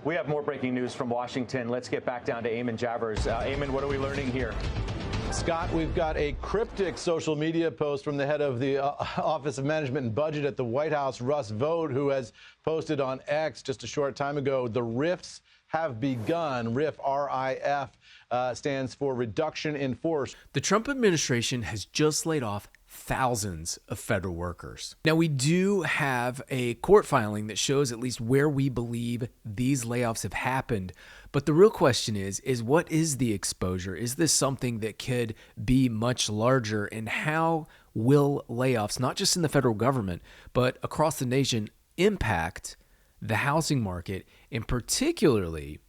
We have more breaking news from Washington. Let's get back down to Eamon Javers. Eamon, what are we learning here? Scott, we've got a cryptic social media post from the head of the Office of Management and Budget at the White House, Russ Vought, who has posted on X just a short time ago, the RIFs have begun. RIF, R-I-F, stands for reduction in force. The Trump administration has just laid off thousands of federal workers. Now, we do have a court filing that shows at least where we believe these layoffs have happened. But the real question is what is the exposure? Is this something that could be much larger? And how will layoffs, not just in the federal government, but across the nation, impact the housing market? And particularly,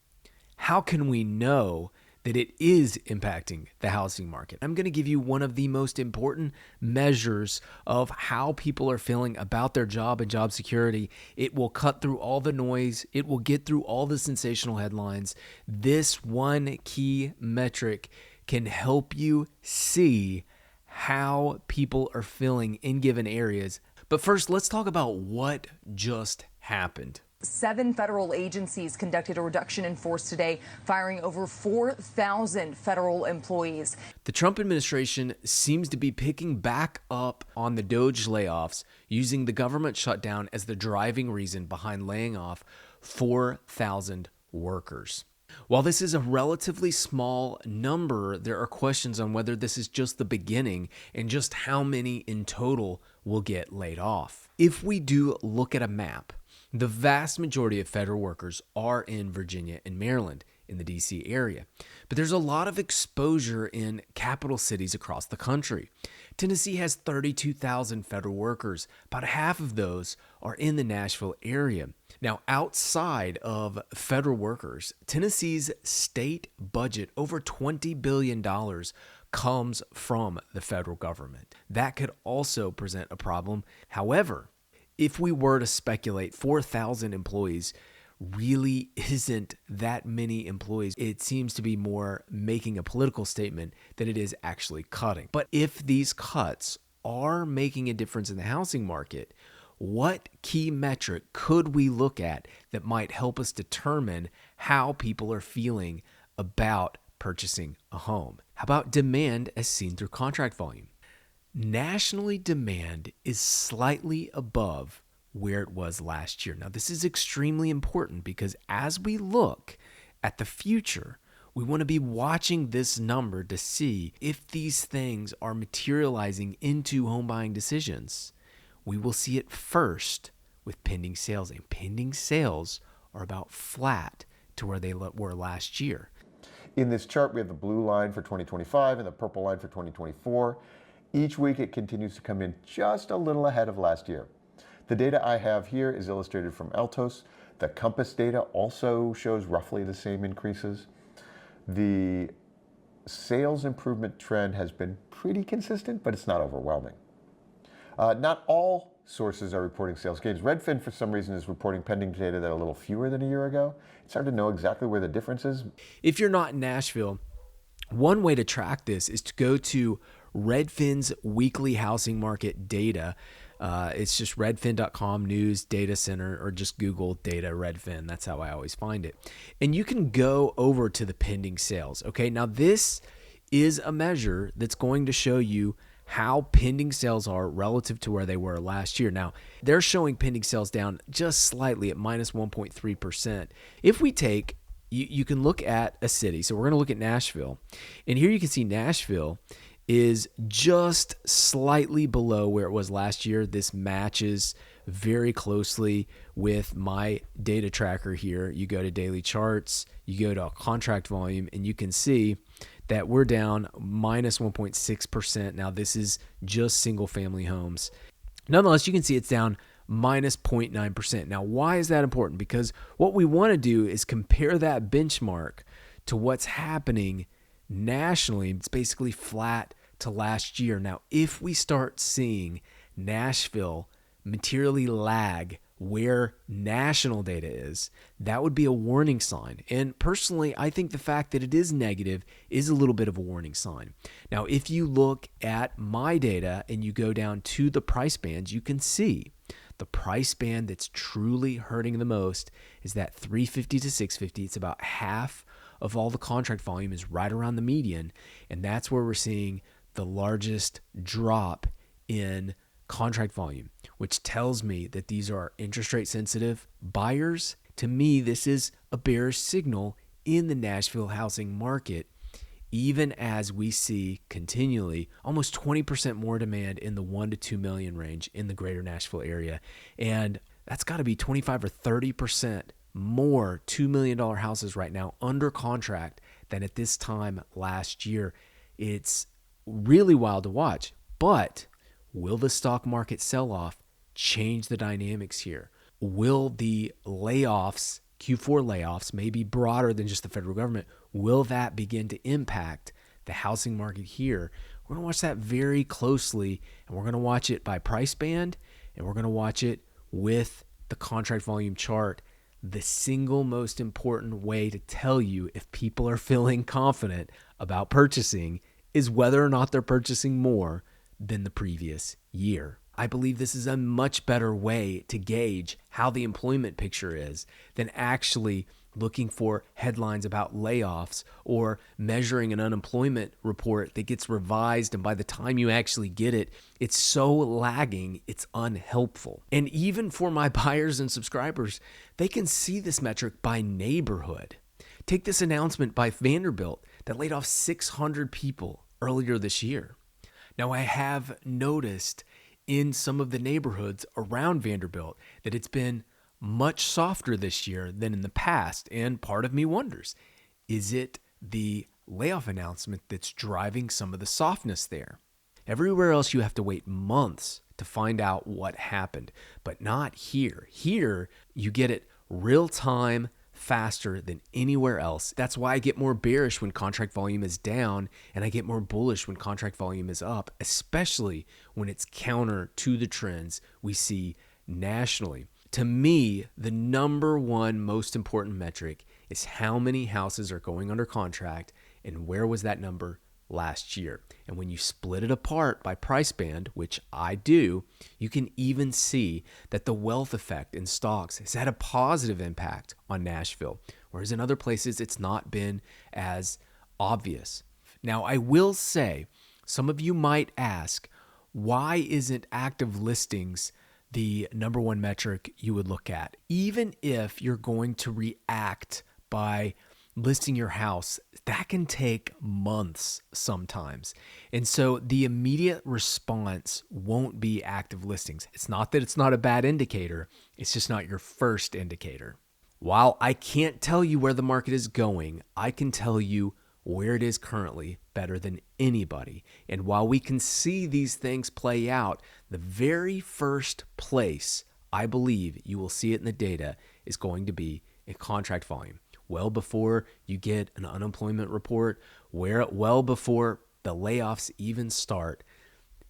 how can we know that it is impacting the housing market? I'm going to give you one of the most important measures of how people are feeling about their job and job security. It will cut through all the noise. It will get through all the sensational headlines. This one key metric can help you see how people are feeling in given areas. But first, let's talk about what just happened. 7 federal agencies conducted a reduction in force today, firing over 4,000 federal employees. The Trump administration seems to be picking back up on the DOGE layoffs, using the government shutdown as the driving reason behind laying off 4,000 workers. While this is a relatively small number, there are questions on whether this is just the beginning and just how many in total will get laid off. If we do look at a map, the vast majority of federal workers are in Virginia and Maryland, in the D.C. area. But there's a lot of exposure in capital cities across the country. Tennessee has 32,000 federal workers. About half of those are in the Nashville area. Now, outside of federal workers, Tennessee's state budget, over $20 billion, comes from the federal government. That could also present a problem. However, if we were to speculate, 4,000 employees really isn't that many employees. It seems to be more making a political statement than it is actually cutting. But if these cuts are making a difference in the housing market, what key metric could we look at that might help us determine how people are feeling about purchasing a home? How about demand as seen through contract volume? Nationally, demand is slightly above where it was last year. Now, this is extremely important because as we look at the future, we want to be watching this number to see if these things are materializing into home buying decisions. We will see it first with pending sales, and pending sales are about flat to where they were last year. In this chart, we have the blue line for 2025 and the purple line for 2024. Each week, it continues to come in just a little ahead of last year. The data I have here is illustrated from Altos. The Compass data also shows roughly the same increases. The sales improvement trend has been pretty consistent, but it's not overwhelming. Not all sources are reporting sales gains. Redfin, for some reason, is reporting pending data that are a little fewer than a year ago. It's hard to know exactly where the difference is. If you're not in Nashville, one way to track this is to go to Redfin's weekly housing market data. It's just redfin.com news data center, or just Google data Redfin. That's how I always find it. And you can go over to the pending sales. Okay, now this is a measure that's going to show you how pending sales are relative to where they were last year. Now, they're showing pending sales down just slightly at minus 1.3%. If we take, you can look at a city. So we're going to look at Nashville. And here you can see Nashville is just slightly below where it was last year. This matches very closely with my data tracker here. You go to daily charts, you go to contract volume, and you can see that we're down minus 1.6%. Now, this is just single family homes. Nonetheless, you can see it's down minus 0.9%. Now, why is that important? Because what we want to do is compare that benchmark to what's happening nationally. It's basically flat to last year. Now, if we start seeing Nashville materially lag where national data is, that would be a warning sign. And personally, I think the fact that it is negative is a little bit of a warning sign. Now, if you look at my data and you go down to the price bands, you can see The price band that's truly hurting the most is that 350 to 650. It's about half of all the contract volume is right around the median, and that's where we're seeing the largest drop in contract volume, which tells me that these are interest rate sensitive buyers. To me, this is a bearish signal in the Nashville housing market, even as we see continually almost 20% more demand in the 1 to 2 million range in the greater Nashville area. And that's got to be 25 or 30% more $2 million houses right now under contract than at this time last year. It's really wild to watch. But will the stock market sell-off change the dynamics here? Will the layoffs, Q4 layoffs, maybe broader than just the federal government, will that begin to impact the housing market here? We're going to watch that very closely, and we're going to watch it by price band, and we're going to watch it with the contract volume chart. The single most important way to tell you if people are feeling confident about purchasing is whether or not they're purchasing more than the previous year. I believe this is a much better way to gauge how the employment picture is than actually looking for headlines about layoffs or measuring an unemployment report that gets revised, and by the time you actually get it, it's so lagging, it's unhelpful. And even for my buyers and subscribers, they can see this metric by neighborhood. Take this announcement by Vanderbilt that laid off 600 people earlier this year. Now, I have noticed in some of the neighborhoods around Vanderbilt that it's been much softer this year than in the past. And part of me wonders, is it the layoff announcement that's driving some of the softness there? Everywhere else, you have to wait months to find out what happened, but not here. Here, you get it real time, faster than anywhere else. That's why I get more bearish when contract volume is down, and I get more bullish when contract volume is up, especially when it's counter to the trends we see nationally. To me, the number one most important metric is how many houses are going under contract, and where was that number last year. And when you split it apart by price band, which I do, you can even see that the wealth effect in stocks has had a positive impact on Nashville, whereas in other places it's not been as obvious. Now, I will say, some of you might ask, why isn't active listings the number one metric you would look at? Even if you're going to react by listing your house, that can take months sometimes. And so the immediate response won't be active listings. It's not that it's not a bad indicator, it's just not your first indicator. While I can't tell you where the market is going, I can tell you where it is currently better than anybody. And while we can see these things play out, the very first place I believe you will see it in the data is going to be in contract volume. Well before you get an unemployment report, well before the layoffs even start,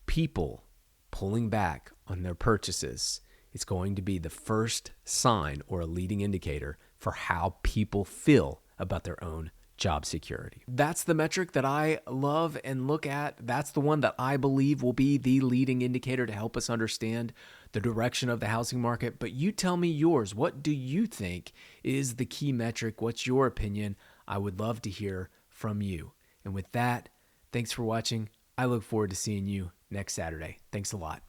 people pulling back on their purchases, it's going to be the first sign or a leading indicator for how people feel about their own job security. That's the metric that I love and look at. That's the one that I believe will be the leading indicator to help us understand the direction of the housing market. But you tell me yours. What do you think is the key metric? What's your opinion? I would love to hear from you. And with that, thanks for watching. I look forward to seeing you next Saturday. Thanks a lot.